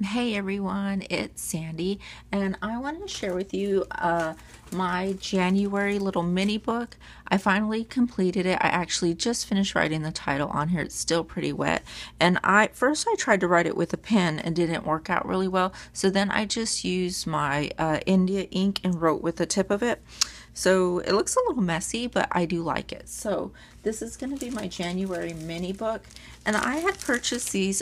Hey everyone, it's Sandy, and I want to share with you my January little mini book. I finally completed it. I actually just finished writing the title on here. It's still pretty wet. And first I tried to write it with a pen and didn't work out really well. So then I just used my India ink and wrote with the tip of it. So it looks a little messy, but I do like it. So this is going to be my January mini book. And I had purchased these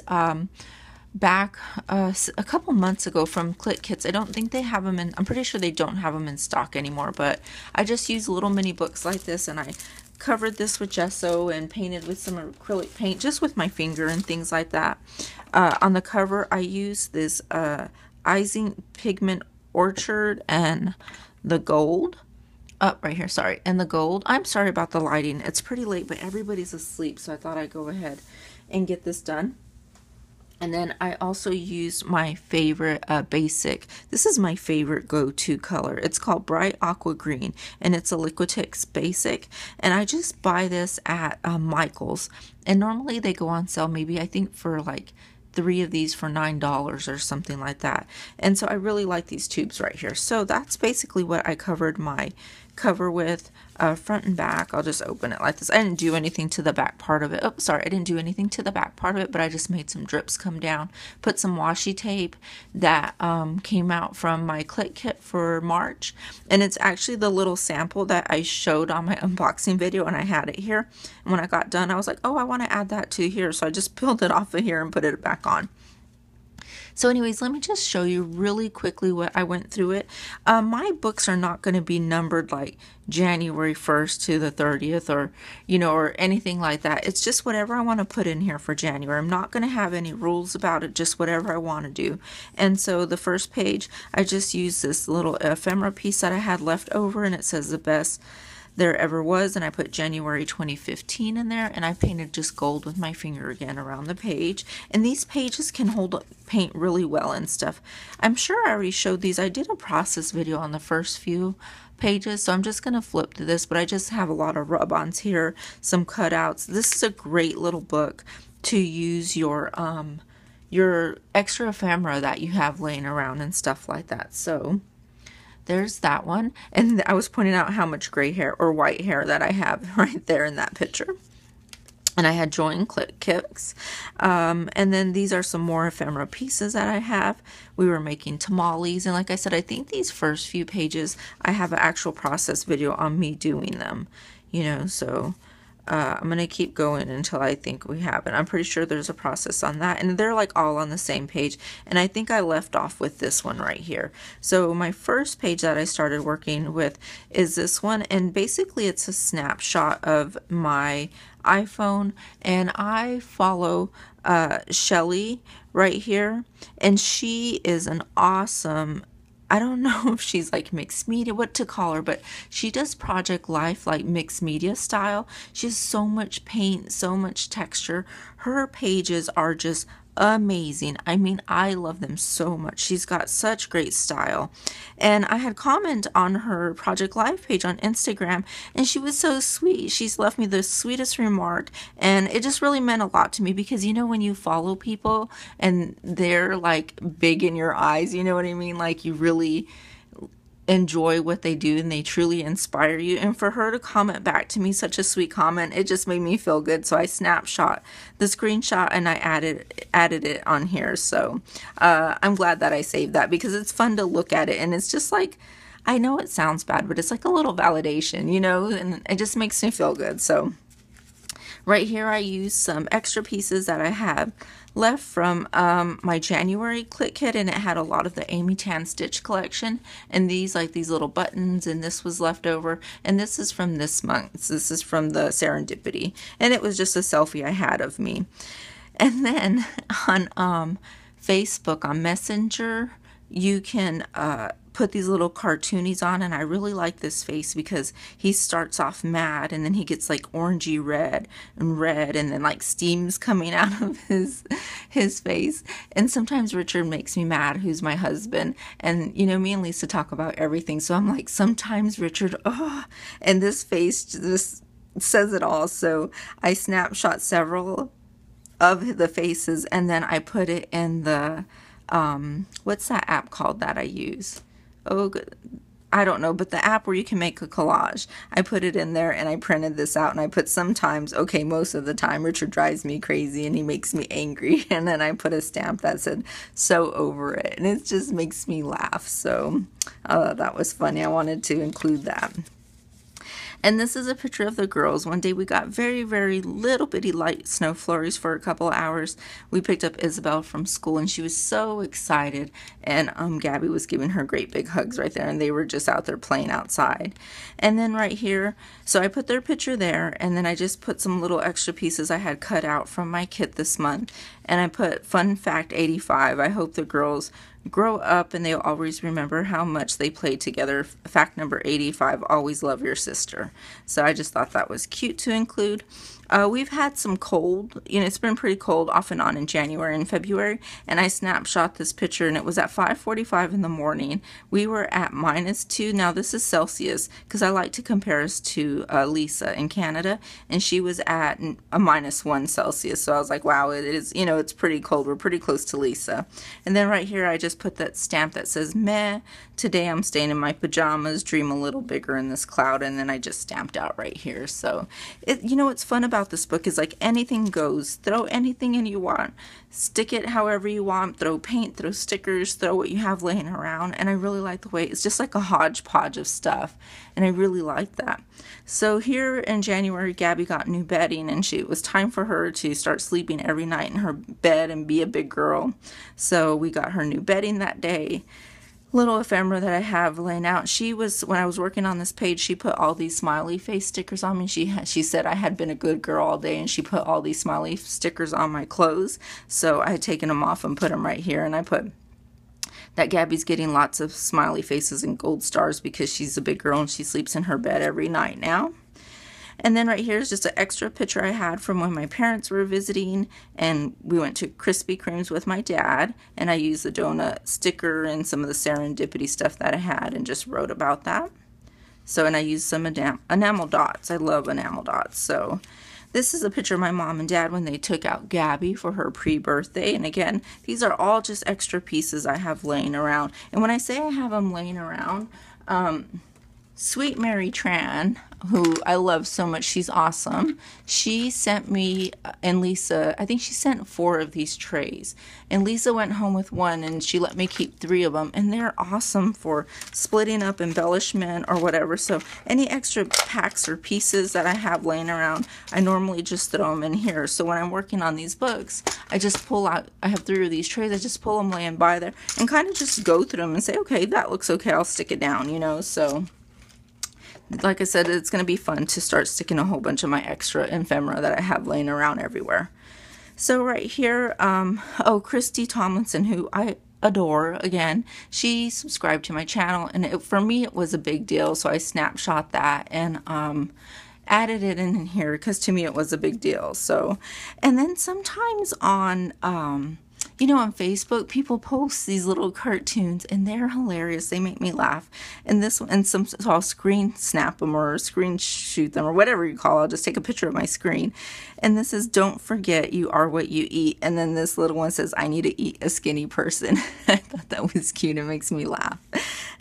back a couple months ago from Click Kits. I don't think they have them in, I'm pretty sure they don't have them in stock anymore, but I just use little mini books like this, and I covered this with gesso and painted with some acrylic paint just with my finger and things like that. On the cover I use this Ising Pigment Orchard and the gold. Right here, sorry, and the gold. I'm sorry about the lighting. It's pretty late, but everybody's asleep, so I thought I'd go ahead and get this done. And then I also used my favorite basic. This is my favorite go-to color. It's called Bright Aqua Green, and it's a Liquitex basic. And I just buy this at Michael's. And normally they go on sale, maybe I think for like 3 of these for $9 or something like that. And so I really like these tubes right here. So that's basically what I covered my cover with, front and back. I'll just open it like this. I didn't do anything to the back part of it. Oh, sorry, I didn't do anything to the back part of it, but I just made some drips come down. Put some washi tape that came out from my Click Kit for March, and it's actually the little sample that I showed on my unboxing video, and I had it here. And when I got done, I was like, oh, I want to add that to here, so I just peeled it off of here and put it back on. So anyways, let me just show you really quickly what I went through it. My books are not going to be numbered like January 1st to the 30th or, or anything like that. It's just whatever I want to put in here for January. I'm not going to have any rules about it, just whatever I want to do. And so the first page, I just used this little ephemera piece that I had left over, and it says the best there ever was, and I put January 2015 in there, and I painted just gold with my finger again around the page. And these pages can hold paint really well and stuff. I'm sure I already showed these. I did a process video on the first few pages, so I'm just going to flip to this, but I just have a lot of rub-ons here, some cutouts. This is a great little book to use your extra ephemera that you have laying around and stuff like that. So there's that one. And I was pointing out how much gray hair or white hair that I have right there in that picture. And I had joined Click Kits. And then these are some more ephemera pieces that I have. We were making tamales. And like I said, I think these first few pages, I have an actual process video on me doing them. So I'm going to keep going until I think we have it. I'm pretty sure there's a process on that, and they're like all on the same page, and I think I left off with this one right here. So my first page that I started working with is this one, and basically it's a snapshot of my iPhone, and I follow Shelly right here, and she is an awesome, I don't know if she's like mixed media, what to call her, but she does Project Life like mixed media style. She has so much paint, so much texture. Her pages are just amazing. I mean, I love them so much. She's got such great style. And I had comment on her Project Life page on Instagram, and she was so sweet. She's left me the sweetest remark, and it just really meant a lot to me, because when you follow people and they're like big in your eyes, you know what I mean? Like you really enjoy what they do and they truly inspire you. And for her to comment back to me such a sweet comment, it just made me feel good. So I snapshot the screenshot and I added it on here. So I'm glad that I saved that, because it's fun to look at it, and it's just like, I know it sounds bad, but it's like a little validation, and it just makes me feel good. So right here I use some extra pieces that I have left from my January Click Kit, and it had a lot of the Amy Tan Stitch collection, and these little buttons, and this was left over, and this is from this month. This is from the Serendipity, and it was just a selfie I had of me. And then on Facebook, on Messenger, you can put these little cartoonies on, and I really like this face because he starts off mad and then he gets like orangey red, and then like steam's coming out of his face. And sometimes Richard makes me mad, who's my husband, and me and Lisa talk about everything, so I'm like, sometimes Richard, oh, and this face just says it all. So I snapshot several of the faces, and then I put it in the what's that app called that I use? Oh, I don't know, but the app where you can make a collage. I put it in there and I printed this out, and I put sometimes, okay, most of the time, Richard drives me crazy and he makes me angry. And then I put a stamp that said, so over it. And it just makes me laugh. So that was funny. I wanted to include that. And this is a picture of the girls. One day we got very, very little bitty light snow flurries for a couple of hours. We picked up Isabel from school and she was so excited. And Gabby was giving her great big hugs right there, and they were just out there playing outside. And then right here, so I put their picture there, and then I just put some little extra pieces I had cut out from my kit this month. And I put fun fact 85. I hope the girls grow up and they'll always remember how much they played together. Fact number 85, always love your sister. So I just thought that was cute to include. We've had some cold, it's been pretty cold off and on in January and February, and I snapshot this picture, and it was at 5:45 in the morning. We were at -2. Now this is Celsius, because I like to compare us to Lisa in Canada, and she was at a -1 Celsius. So I was like, wow, it is, it's pretty cold. We're pretty close to Lisa. And then right here, I just put that stamp that says, meh, today I'm staying in my pajamas, dream a little bigger in this cloud, and then I just stamped out right here. So, what's fun about this book is like anything goes. Throw anything in you want. Stick it however you want. Throw paint, throw stickers, throw what you have laying around. And I really like the way it's just like a hodgepodge of stuff. And I really like that. So here in January, Gabby got new bedding, and it was time for her to start sleeping every night in her bed and be a big girl. So we got her new bedding that day. Little ephemera that I have laying out. When I was working on this page, she put all these smiley face stickers on me. She said I had been a good girl all day, and she put all these smiley stickers on my clothes. So I had taken them off and put them right here, and I put that Gabby's getting lots of smiley faces and gold stars because she's a big girl and she sleeps in her bed every night now. And then right here is just an extra picture I had from when my parents were visiting, and we went to Krispy Kremes with my dad, and I used the donut sticker and some of the serendipity stuff that I had and just wrote about that. So, and I used some enamel dots. I love enamel dots. So this is a picture of my mom and dad when they took out Gabby for her pre-birthday. And again, these are all just extra pieces I have laying around. And when I say I have them laying around, Sweet Mary Tran, who I love so much, she's awesome. She sent me and Lisa, I think she sent 4 of these trays. And Lisa went home with 1, and she let me keep 3 of them. And they're awesome for splitting up embellishment or whatever. So any extra packs or pieces that I have laying around, I normally just throw them in here. So when I'm working on these books, I just pull out, I have 3 of these trays, I just pull them laying by there and kind of just go through them and say, okay, that looks okay, I'll stick it down, so like I said, it's going to be fun to start sticking a whole bunch of my extra ephemera that I have laying around everywhere. So right here, Christy Tomlinson, who I adore, again, she subscribed to my channel, and for me it was a big deal, so I snapshot that and added it in here because to me it was a big deal. So, and then sometimes on on Facebook, people post these little cartoons, and they're hilarious. They make me laugh. And this one, and so I'll screen snap them or screen shoot them or whatever you call it. I'll just take a picture of my screen. And this is, don't forget you are what you eat. And then this little one says, I need to eat a skinny person. I thought that was cute. It makes me laugh.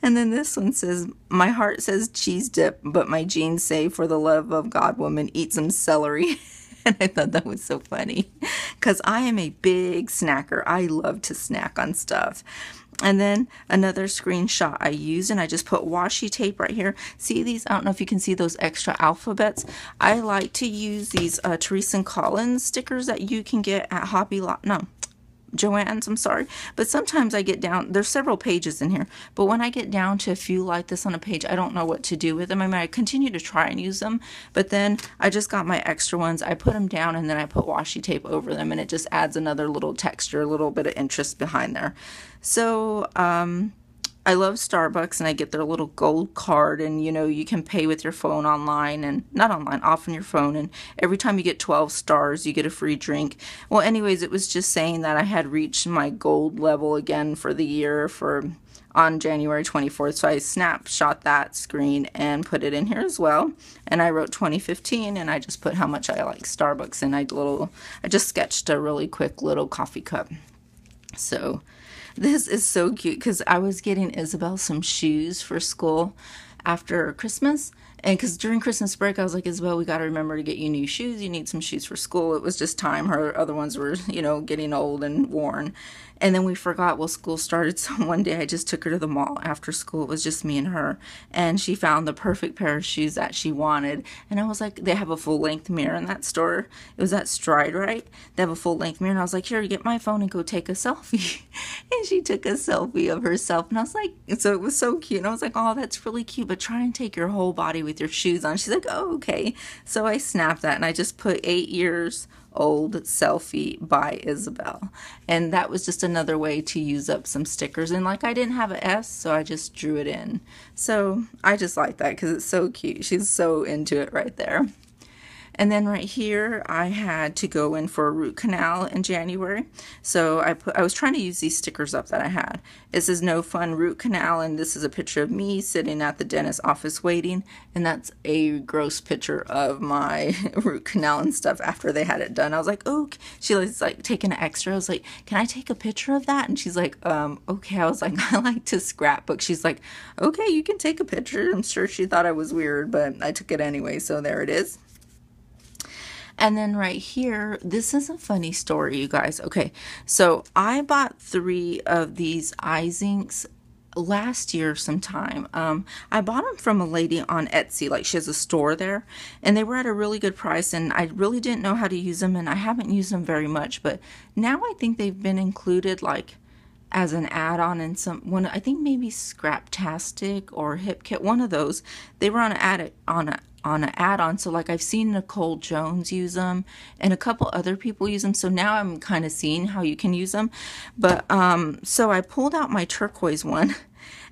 And then this one says, my heart says cheese dip, but my jeans say, for the love of God, woman, eat some celery. And I thought that was so funny because I am a big snacker. I love to snack on stuff. And then another screenshot I used, and I just put washi tape right here. See these? I don't know if you can see those extra alphabets. I like to use these Teresa and Collins stickers that you can get at Joann's, I'm sorry. But sometimes I get down, there's several pages in here, but when I get down to a few like this on a page, I don't know what to do with them. I mean, I continue to try and use them, but then I just got my extra ones. I put them down, and then I put washi tape over them, and it just adds another little texture, a little bit of interest behind there. So, I love Starbucks, and I get their little gold card, and you can pay with your phone online, and not online, off on your phone, and every time you get 12 stars you get a free drink. Well, anyways, it was just saying that I had reached my gold level again for the year on January 24th, so I snapshot that screen and put it in here as well. And I wrote 2015, and I just put how much I like Starbucks, and I just sketched a really quick little coffee cup. So this is so cute because I was getting Isabel some shoes for school after Christmas. And because during Christmas break, I was like, Isabel, we got to remember to get you new shoes. You need some shoes for school. It was just time. Her other ones were, getting old and worn. And then we forgot, well, school started. So one day I just took her to the mall after school. It was just me and her. And she found the perfect pair of shoes that she wanted. And I was like, they have a full length mirror in that store. It was at Stride, right? They have a full length mirror. And I was like, here, get my phone and go take a selfie. And she took a selfie of herself. And I was like, so it was so cute. And I was like, oh, that's really cute. But try and take your whole body with your shoes on. She's like, oh, okay. So I snapped that and I just put 8 years old selfie by Isabel. And that was just another way to use up some stickers. And like I didn't have an S, so I just drew it in. So I just like that because it's so cute. She's so into it right there. And then right here, I had to go in for a root canal in January. So I was trying to use these stickers up that I had. It says no fun root canal, and this is a picture of me sitting at the dentist's office waiting. And that's a gross picture of my root canal and stuff after they had it done. I was like, oh, she was like taking an extra. I was like, can I take a picture of that? And she's like, okay. I was like, I like to scrapbook. She's like, okay, you can take a picture. I'm sure she thought I was weird, but I took it anyway. So there it is. And then right here, this is a funny story, you guys. Okay, so I bought 3 of these Izinks last year sometime. I bought them from a lady on Etsy, like she has a store there, and they were at a really good price, and I really didn't know how to use them, and I haven't used them very much, but now I think they've been included like as an add-on in one, I think maybe Scraptastic or HipKit, one of those. They were on an add-on, so like I've seen Nicole Jones use them and a couple other people use them, so now I'm kind of seeing how you can use them. But so I pulled out my turquoise one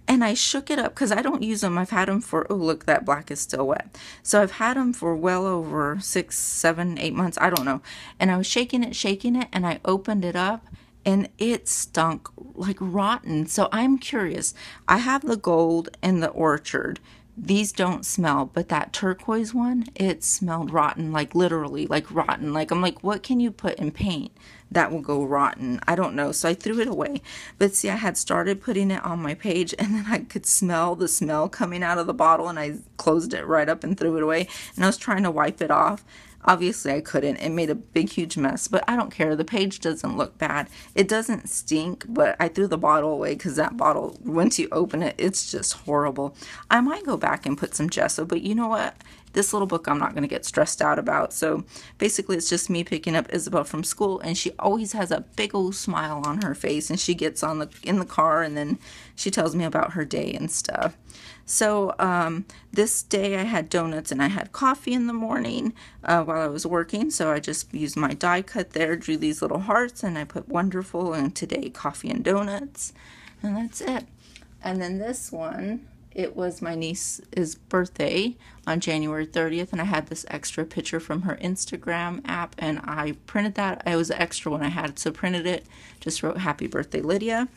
and I shook it up because I don't use them. I've had them for, oh look, that black is still wet. So I've had them for well over 6, 7, 8 months, I don't know. And I was shaking it, and I opened it up and it stunk like rotten. So I'm curious. I have the gold and the orchard. These don't smell, but that turquoise one, it smelled rotten, like literally, like rotten. Like I'm like, what can you put in paint that will go rotten? I don't know. So I threw it away. But see, I had started putting it on my page, and then I could smell the smell coming out of the bottle, and I closed it right up and threw it away. And I was trying to wipe it off. Obviously I couldn't. It made a big huge mess, but I don't care. The page doesn't look bad. It doesn't stink, but I threw the bottle away because that bottle, once you open it, it's just horrible. I might go back and put some gesso, but you know what? This little book I'm not going to get stressed out about. So basically it's just me picking up Isabel from school, and she always has a big old smile on her face, and she gets in the car, and then she tells me about her day and stuff. So this day I had donuts and I had coffee in the morning while I was working. So I just used my die cut there, drew these little hearts, and I put wonderful and today coffee and donuts. And that's it. And then this one, it was my niece's birthday on January 30th. And I had this extra picture from her Instagram app. And I printed that. It was the extra one I had. So printed it. Just wrote happy birthday, Lydia.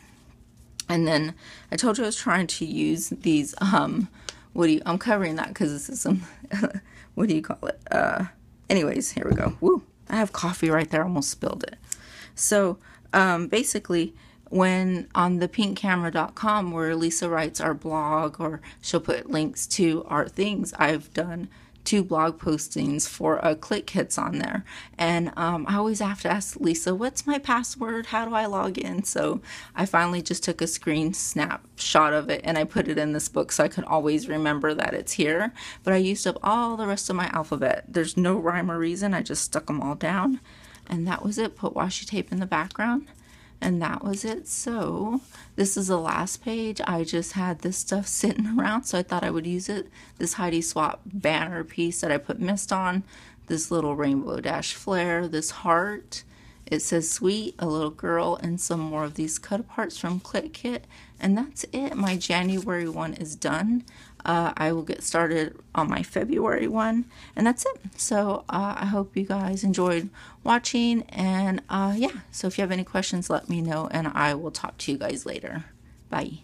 And then I told you I was trying to use these, I'm covering that because this is some, what do you call it? Anyways, here we go. Woo, I have coffee right there. I almost spilled it. So, basically, when on the pinkcamera.com where Lisa writes our blog, or she'll put links to our things, I've done 2 blog postings for Click Hits on there. And I always have to ask Lisa, what's my password? How do I log in? So I finally just took a screen snapshot of it and I put it in this book so I could always remember that it's here. But I used up all the rest of my alphabet. There's no rhyme or reason. I just stuck them all down. And that was it. Put washi tape in the background. And that was it. So this is the last page. I just had this stuff sitting around, so I thought I would use it. This Heidi Swapp banner piece that I put mist on, this little rainbow dash flare, this heart. It says sweet, a little girl, and some more of these cut aparts from Click Kit. And that's it. My January one is done. I will get started on my February one, and that's it. So I hope you guys enjoyed watching, and yeah, so if you have any questions, let me know, and I will talk to you guys later. Bye.